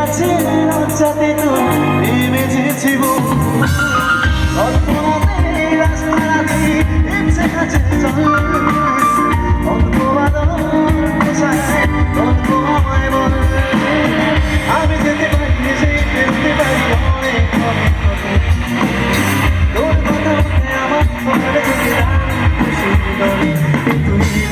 আছে লজ্জাতে তো নেমেছে কল্পনাতে রাস্তা দিয়ে ইচ্ছে কাছে চল অল্প বাদল কোথায় অল্প আমায় বল আমি যেতে পারি সেই ফেলতে পারি অনেক অনেক তোর কথা বলতে আমার মনে থেকে খুশি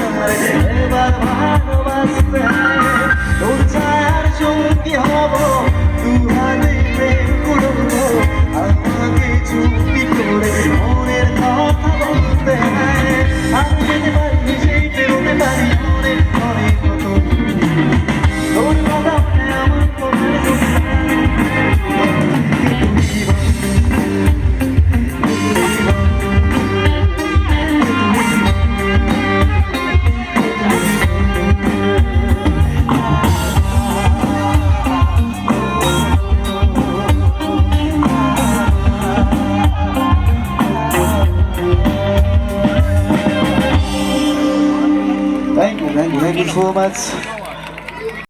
দলে এবার ভালোবাসতে তোর ছায়ার সঙ্গী হব দুহাতে প্রেম করবো আমাকে চুপি করে মনের কথা বলতে আমি যেতে পারি সেই পেরোতে পারি অনেক অনেক কত তোর কথা মনে আমার Thank you so much.